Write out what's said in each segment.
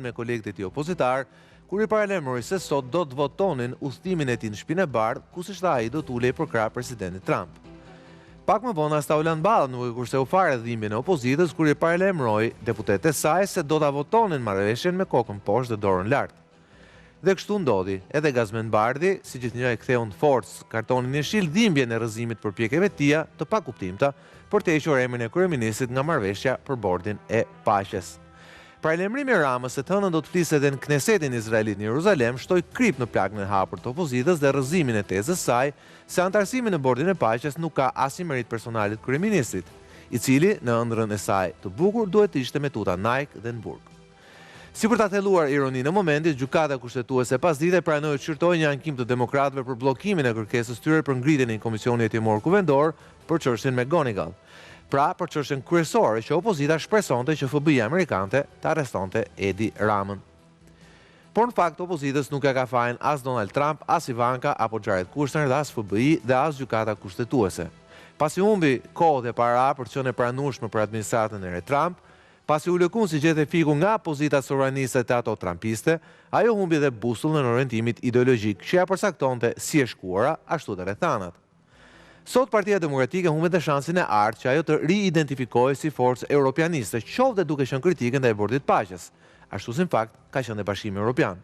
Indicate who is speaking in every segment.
Speaker 1: me kolegët e tij opozitar, kur i paralajmëroi se sot do të votonin udhëtimin e tij në Shtëpinë e Bardhë, ku siç tha ai do të ulej për krah presidentit Trump. Pak më vonë asta u lan ballë nuk e kurseu fare dhimbjen e opozitës kur i paralajmëroi deputetët e saj se do ta votonin marrëveshjen me kokën poshtë dhe dorën lart. Dhe kështu ndodhi, edhe Gazmend Bardhi, si gjithnjë e ktheu në forcë kartonin e shill dhimbjen e rrëzimit për pjekjeve të tija të pakuptimta për të hequr emrin e kryeministit nga marrëveshja për bordin e paqes. Paralajmërimi i Ramës se të hënën do të flisë edhe në Knesetin izraelit në Jeruzalem shtoi krip në plagën e hapur të opozitës dhe rrëzimin e tezës saj se antarësimi në bordin e paqes nuk ka asnjë merit personalit kryeministit, i cili në ëndrrën e saj të bukur duhet të ishte me tuta Nike dhe në burg. Si për ta thelluar ironinë e momentit, gjykata kushtetuese pasdite pranoi të shqyrtojë një ankim të demokratëve për bllokimin e kërkesës tyre për ngritjen e një komisioni hetimor kuvendor për çështjen McGonigal. Pra, për çështjen kryesore që opozita shpresonte që FBI-ja amerikane të arrestonte Edi Ramën. Por në fakt opozitës nuk e ka fajin as Donald Trump, as Ivanka apo Jared Kushner dhe as FBI dhe as gjykata kushtetuese. Pasi humbi kohë dhe para për të qenë e pranueshme për administratën e re Trump, pasi u lëkun si gjete fiku nga pozita sovraniste të ato trumpiste, ajo humbi dhe busullën në orientimit ideologjik që ja përsaktonte si e shkuara, ashtu dhe rrethanat. Sot Partia Demokratike humbet dhe shansin e artë që ajo të ri-identifikojë si forcë europianiste, qoftë duke qenë kritike ndaj bordit paqes, ashtu si në fakt ka qenë dhe Bashkimi Evropian.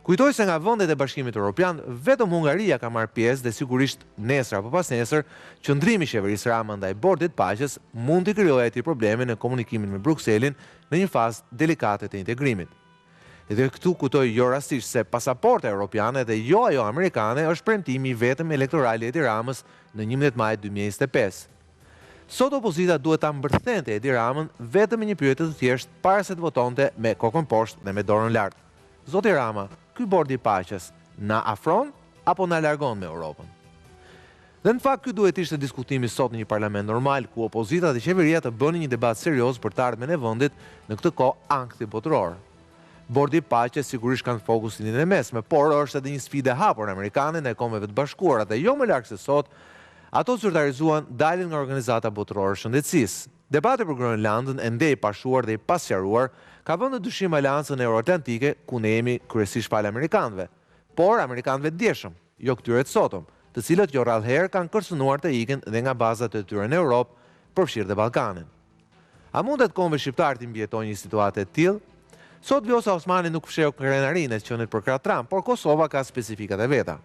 Speaker 1: Kujtoj se nga vendet e Bashkimit Evropian, vetëm Hungaria ka marrë pjesë dhe sigurisht nesër apo pas nesër, qëndrimi i qeverisë Rama ndaj bordit paqes mund të krijojë aty probleme në komunikimin me Brukselin në një fazë delikate të integrimit. Dhe këtu kujtoj jo rastisht se pasaporta europiane dhe jo ajo amerikane është premtimi vetëm elektoral i Edi Ramës në 11 maj 2025. Sot opozita duhet ta mbërthente Edi Ramën vetëm me një pyetje të thjeshtë para se të votonte me kokën poshtë dhe me dorën lart. Zoti Rama, ky bordi i paqes na afron apo na largon me Europën? Dhe në fakt ky duhet ishte diskutimi sot në një parlament normal ku opozita dhe qeveria të bënin një debat serioz për të ardhmen e vendit në këtë kohë ankthi botëror. Bordi i paqes sigurisht kanë fokusin e mesme, por është edhe një sfidë e hapur amerikane në Kombeve të Bashkuara dhe jo më larg se sot, ato zyrtarizuan dalin nga Organizata Botërore e Shëndetësisë. Debati për Groenlandën, ende i pashuar dhe i pasqaruar, ka vënë në dyshim aleancën euroatlantike ku ne jemi kryesisht palë amerikanëve, por amerikanëve të djeshëm, jo këtyre të sotëm, të cilët jo rrallëherë kanë kërcënuar të ikin dhe nga bazat e tyre në Europë, përfshirë dhe Ballkanin. A mundet kombëve shqiptar të mbjetojnë një situatë e tillë? Sot Vjosa Osmani nuk fsheu krenarinë e qenit për krah Trump, por Kosova ka specifikat e veta.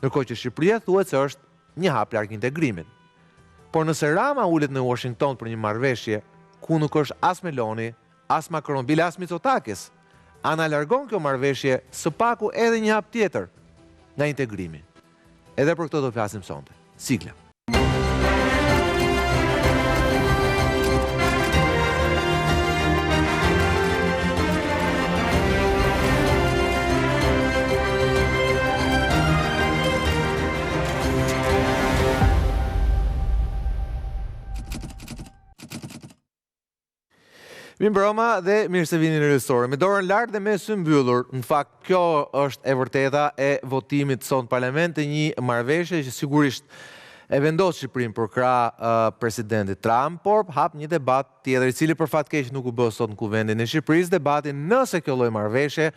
Speaker 1: Ndërkohë që Shqipëria thuhet se është një hap larg integrimit. Por nëse Rama ulet në Washington për një marrëveshje ku nuk është as Meloni, as Macron, bile as Mitsotakis, ana largon kjo marrëveshje së paku edhe një hap tjetër nga integrimi. Edhe për këtë do të flasim sonte. Sigla. Mirëmbrëma dhe mirë se vini në restore. Me dorën lart dhe me sy mbyllur. Në fakt, kjo është e vërteta e votimit sot në parlament të një marrëveshje që sigurisht e vendos Shqipërinë për krah presidentit Trump, por hap një debat tjetër i cili për fat keq nuk u bë sot në kuvendin e Shqipërisë, debatin nëse kjo lloj marrëveshje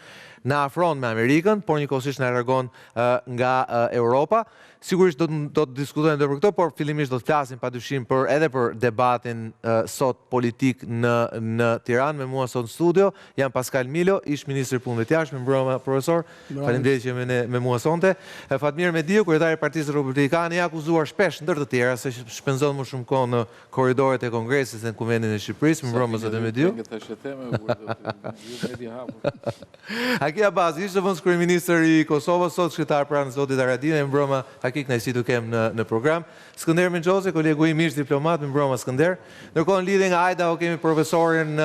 Speaker 1: na afron me Amerikën, por njëkohësisht na largon nga Europa. Sigurisht do të diskutojmë edhe për këtë, por fillimisht do të flasim padyshim edhe për debatin sot politik në Tiranë. Me mua sot në studio jam Pascal Milo, ish ministri i punëve të jashtme. Mirëmbrëma profesor. Faleminderit që jeni me mua sonte. Fatmir Mediu, kryetari i Partisë Republikane, i akuzuar shpesh ndër të tjera se shpenzon më shumë kohë në korridoret e Kongresit se në Kuvendin e Shqipërisë. Mirëmbrëma zotë Mediu. Haki Abasi, ishte vënë kryeministër i Kosovës, sot kryetar pranë zotit Haradinaj. Mirëmbrëma Haki, kënaqësi të kem në program. Skënder Menxhozi, kolegu im ish diplomat, mirëmbrëma Skënder. Ndërkohë në lidhje nga Ajda kemi profesorin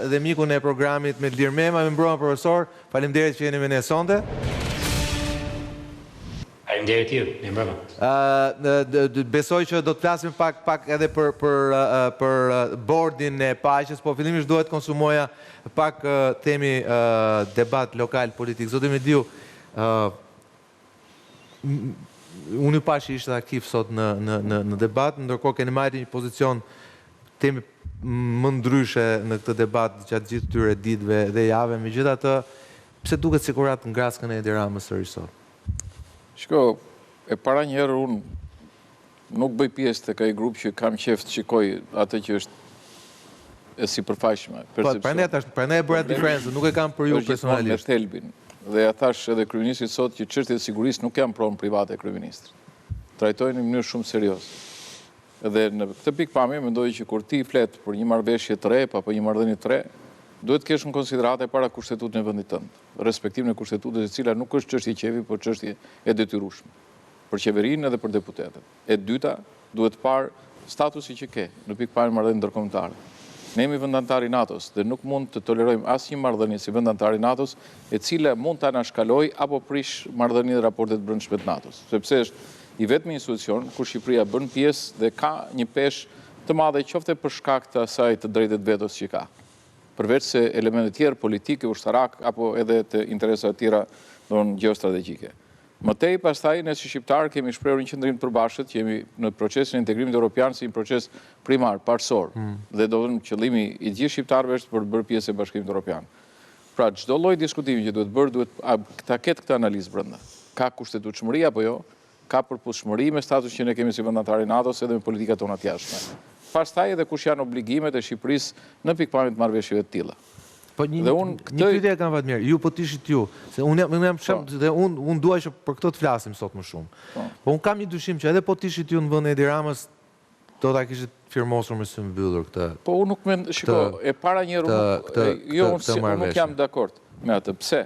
Speaker 1: dhe mikun e programit Medlir Mema. Mirëmbrëma profesor, faleminderit që jeni me ne sonte.
Speaker 2: Faleminderit ju, mirëmbrëma.
Speaker 1: Besoj që do të flasim pak edhe për bordin e paqes, po fillimisht duhet konsumoja pak themi debat lokal politik. Zoti Mediu, unë ju pash ishte aktiv sot në debat, ndërkohë keni marrë një pozicion temi më ndryshe në këtë debat gjatë gjithë këtyre ditëve dhe javëve, megjithatë, pse duket sikur atë ngraskën e Edi Ramës sërish sot?
Speaker 3: Shko, e para një herë unë nuk bëj pjesë të këtij grup që kam qef të shikoj atë që është e sipërfaqshme.
Speaker 1: Prandaj e bëra diferencën, nuk e kam për ju personalisht.
Speaker 3: Me thelbin. Dhe ja thash edhe kryeministrit sot që çështjet e sigurisë nuk janë pronë private e kryeministrit. Trajtojnë në mënyrë shumë serioze. Dhe në këtë pikpamje mendoj që kur ti flet për një marrëveshje të re apo një marrëdhënie të re, duhet të kesh në konsiderate para kushtetutën e vendit tënd, respektimin e kushtetutës, e cila nuk është çështje qefi, por çështje e detyrueshme për qeverinë edhe për deputetët. E dyta, duhet parë statusi që ke në pikpamjen e marrëdhënies ndërkombëtare. Ne jemi vendantar i NATO-s dhe nuk mund të tolerojmë asnjë marrëdhënie si vendantar i NATO-s e cila mund ta anashkalojë apo prish marrëdhëniet dhe raportet brendshme të NATO-s, sepse është i vetmi institucion kur Shqipëria bën pjesë dhe ka një peshë të madhe qoftë për shkak të asaj të drejtet vetos që ka. Përveç se elemente tjerë politike, ushtarak apo edhe të interesa të tjera gjeostrategjike. Mëtej pastaj ne si shqiptar kemi shprehur një qëndrim të përbashkët, që jemi në procesin e integrimit evropian si një proces primar, parësor, dhe do të thënë qëllimi i gjithë shqiptarëve është për të bërë pjesë e Bashkimit Evropian. Pra çdo lloj diskutimi që duhet bërë duhet ta ketë këtë analizë brenda. Ka kushtetutshmëri apo jo? Ka përputhshmëri me statusin që ne kemi si vendantar i NATO-s edhe me politikat tona të jashtme. Pastaj edhe kush janë obligimet e Shqipërisë në pikpamjen e marrëveshjeve të tilla.
Speaker 1: Po një pyetje e kam Vladimir, ju po tishit ju, se unë jam shumë dhe unë dua që për këtë të flasim sot më shumë. Po unë kam një dyshim që edhe po tishit ju në vendin e Edi Ramës do ta kishit firmosur me sy mbyllur këtë.
Speaker 3: Po unë nuk mend, shiko, e para një unë nuk jam dakord me atë. Pse?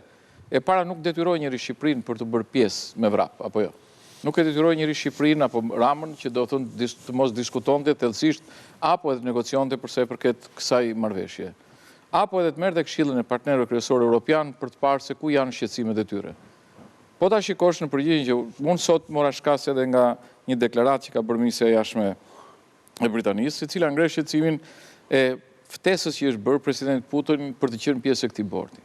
Speaker 3: E para nuk detyroi njëri Shqipërinë për të bërë pjesë me vrap, apo jo? Nuk e detyroi njëri Shqipërinë apo Ramën që do thonë të mos diskutonte thellësisht apo edhe negocionte për sa i përket kësaj marrëveshje. Apo edhe të merrte këshillin e partnerëve kryesorë evropian për të parë se ku janë shqetësimet e tyre. Po ta shikosh në përgjigje që unë sot mora shkas edhe nga një deklaratë që ka bërë Ministria e Jashtme e Britanisë, e cila ngre shqetësimin e ftesës që është bërë presidenti Putin për të qenë pjesë e këtij bordi.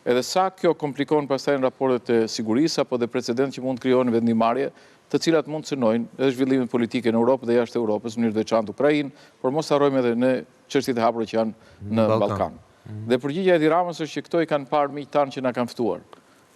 Speaker 3: Edhe sa kjo komplikon pastaj në raportet e sigurisë apo dhe precedent që mund të krijohen vendimarrje, të cilat mund të synojnë edhe zhvillimin politike në Europë dhe jashtë Europës, në mënyrë të veçantë Ukrainë, por mos harrojmë edhe në çështjet e hapura që janë në Ballkan. Dhe përgjigjja e Edi Ramës është që këto i kanë parë miq tanë që na kanë ftuar.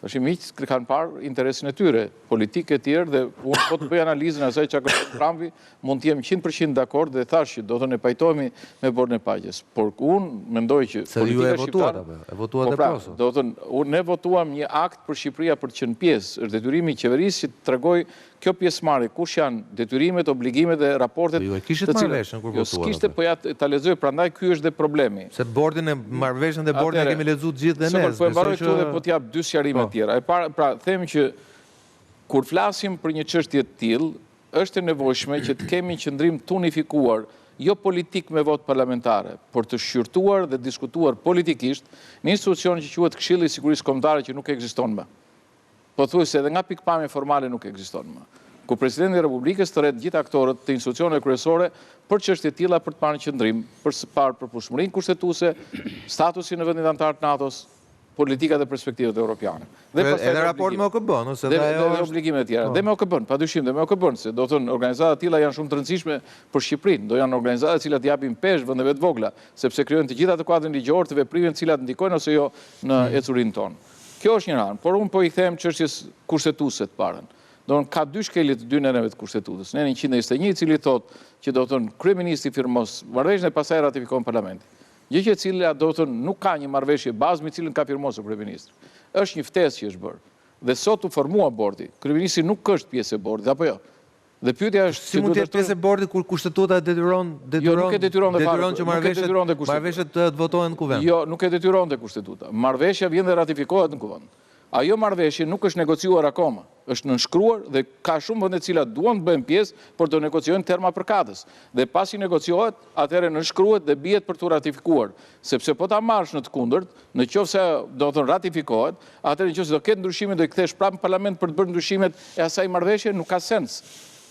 Speaker 3: Tash miqtë kanë parë interesin e tyre, politike të tjerë, dhe unë po të bëj analizën e asaj çka ka Trumpi, mund të jem 100% dakord dhe thash që do të ne pajtohemi me bordën e paqes. Por unë mendoj që
Speaker 1: politika shqiptare, e votuat edhe Kosovë.
Speaker 3: Do të thënë, ne votuam një akt për Shqipëria për të qenë pjesë, është detyrimi i qeverisë që të tregoj kjo pjesëmarrje, kush janë detyrimet, obligimet dhe raportet.
Speaker 1: Ju e kishit marrëveshjen kur votuat.
Speaker 3: S'kishte, po ja ta lexoj, prandaj ky është dhe problemi.
Speaker 1: Se bordin e marrëveshjen dhe bordin e kemi lexuar gjithë dhe ne.
Speaker 3: Po e mbaroj këtu dhe po të jap dy sqarime tjera. Pra them që kur flasim për një çështje të tillë, është e nevojshme që të kemi qëndrim të unifikuar, jo politik me votë parlamentare, por të shqyrtuar dhe diskutuar politikisht në institucion që quhet Këshilli i Sigurisë Kombëtare, që nuk ekziston më. Po thuajse edhe nga pikpamja formale nuk ekziston më. Ku presidenti i Republikës tërhet gjithë aktorët të institucioneve kryesore për çështje të tilla për të parë qëndrim, për të parë përputhshmërinë kushtetuese, statusin në vendin antar të NATO-s, politikat dhe perspektivat europiane.
Speaker 1: Edhe raport me OKB-n, ose
Speaker 3: dhe obligimet e tjera. Dhe me OKB-n, padyshim, dhe me OKB-n, se do thonë organizata të tilla janë shumë të rëndësishme për Shqipërinë, do janë organizata të cilat japin peshë vendeve të vogla, sepse krijojnë të gjitha të kuadrin ligjor të veprimeve të cilat ndikojnë ose jo në ecurinë tonë. Kjo është një anë, por unë po i them çështjes kushtetuese të parën. Do të ka dy shkelje të dy neneve të kushtetutës. Neni 121 i cili thotë që do të thonë kryeministri firmos marrëveshjen e pastaj ratifikon parlamenti. Gjë që e cila do të thonë nuk ka një marrëveshje bazë me cilën ka firmosur kryeministri. Është një ftesë që është bërë. Dhe sot u formua bordi. Kryeministri nuk është pjesë e bordit, apo jo? Dhe pyetja është
Speaker 1: si mund të jetë pjesë e bordit kur kushtetuta detyron që marrëveshjet të votohen në kuvend.
Speaker 3: Jo, nuk e detyron te kushtetuta. Marrëveshja vjen dhe ratifikohet në kuvend. Ajo marrëveshje nuk është negociuar akoma, është nënshkruar dhe ka shumë vende të cilat duan të bëjnë pjesë, por do negociojnë terma përkatës. Dhe pasi negociohet, atëherë nënshkruhet dhe bihet për të ratifikuar, sepse po ta marrësh në të kundërt, në qoftë se do të ratifikohet, atëherë nëse do ketë ndryshime do i kthesh prapë në parlament për të bërë ndryshimet e asaj marrëveshje, nuk ka sens.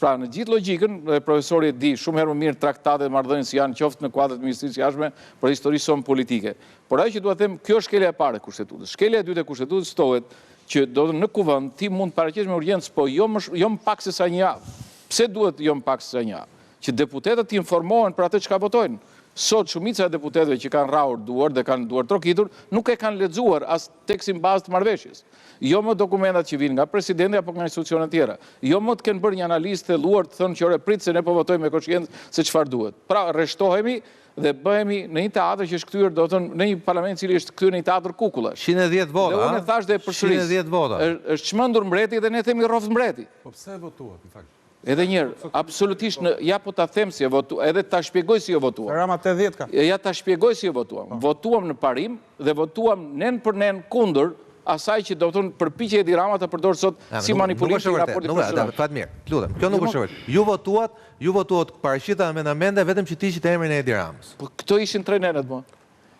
Speaker 3: Pra, në gjithë logjikën, profesori e di shumë herë më mirë traktatet dhe marrëdhënies janë qoftë në kuadrat e Ministrisë së Jashtme për historisë sonë politike. Por ajo që dua të them, kjo është shkelja e parë e kushtetutës. Shkelja e dytë e kushtetutës thotë që do në kuvend ti mund të paraqesh me urgjencë, po jo më pak se sa një javë. Pse duhet jo më pak se sa një javë? Që deputetët të informohen për atë çka votojnë. Sot shumica e deputetëve që kanë rrahur duar dhe kanë duar trokitur, nuk e kanë lexuar as tekstin bazë të marrëveshjes. Jo më dokumentat që vinë nga presidenti apo nga institucionet tjera. Jo më të kenë bërë një analizë thelluar të thënë që ore prit se ne po votojmë me koshiencë se çfarë duhet. Pra rreshtohemi dhe bëhemi në një teatër që është kthyer, do të thonë, në një parlament i cili është kthyer në një teatër kukullash.
Speaker 1: 110 vota,
Speaker 3: Dhe unë thash dhe përsëris.
Speaker 1: 110 vota.
Speaker 3: Është çmendur mbreti dhe ne themi rroft mbreti.
Speaker 4: Po pse votuat, në fakt?
Speaker 3: Edhe njërë, absolutisht, ja po ta them si e votuam, edhe ta shpjegoj si e votuam.
Speaker 4: Rama 80 ka.
Speaker 3: Ja ta shpjegoj si e votuam. Votuam në parim dhe votuam nen për nen kundër asaj që do të thonë përpiqje e Edi Rama të përdor sot si manipulim të raportit personal.
Speaker 1: Fatmir, lutem, kjo nuk është e vërtetë. Ju votuat paraqita amendamente vetëm që tiqit emrin e Edi Ramës.
Speaker 3: Po këto ishin 3 nenet, mo.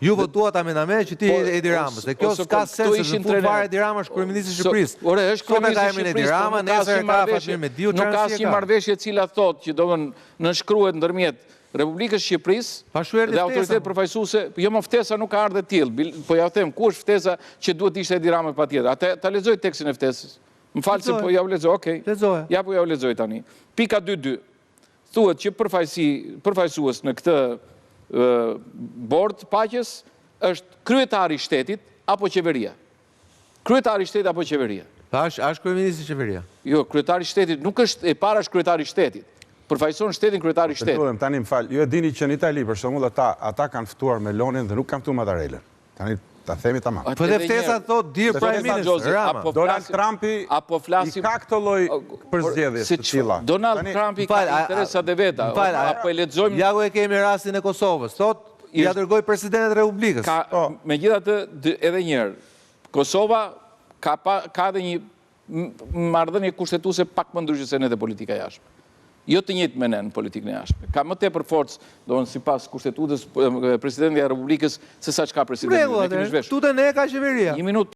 Speaker 1: Ju votuat amendamente që ti Edi Ramës. Dhe kjo s'ka sens se në fund fare Edi Rama është kryeministri i Shqipërisë.
Speaker 3: Ore, është kryeministri i
Speaker 1: Shqipërisë. Edi Rama, nesër ka Fatmir Mediu,
Speaker 3: nuk ka si marrëveshje e cila thotë që do të nënshkruhet ndërmjet Republikës Shqipërisë dhe autoritet përfaqësuese, jo më ftesa nuk ka ardhur tillë, po ja them ku është ftesa që duhet ishte Edi Rama patjetër. Atë ta lexoj tekstin e ftesës. Më falë se po ja u lexoj, okay.
Speaker 1: Lexoje.
Speaker 3: Ja po ja u lexoj tani. Pika 2.2. Thuhet që përfaqësues në këtë bord paqes është kryetari i shtetit apo qeveria. Kryetari i shtetit apo qeveria.
Speaker 1: Pa është kryeministri i qeveria.
Speaker 3: Jo, kryetari i shtetit nuk është e para, është kryetari i shtetit. Përfaqëson shtetin kryetari i shtetit.
Speaker 4: Tani më fal, ju e dini që në Itali për shembull ata kanë ftuar Melonin dhe nuk kanë ftuar Mattarellën. Tani ta themi tamam.
Speaker 1: Po dhe ftesa thotë dear prime minister Rama.
Speaker 4: Donald Trumpi i ka këtë lloj përzgjedhjes të tilla.
Speaker 3: Donald Trumpi ka interesat e veta. Apo e lexojmë.
Speaker 1: Ja ku e kemi rastin e Kosovës. Thotë ja dërgoi presidentin e Republikës.
Speaker 3: Megjithatë, edhe një herë, Kosova ka edhe një marrëdhënie kushtetuese pak më ndryshe se ne te politika jashtme. Jo të njëjtë me ne në politikën e jashtme. Ka më tepër forcë, domethënë sipas kushtetutës presidenti i Republikës se sa çka presidenti.
Speaker 1: Tutën e ka qeveria.
Speaker 3: Një minutë.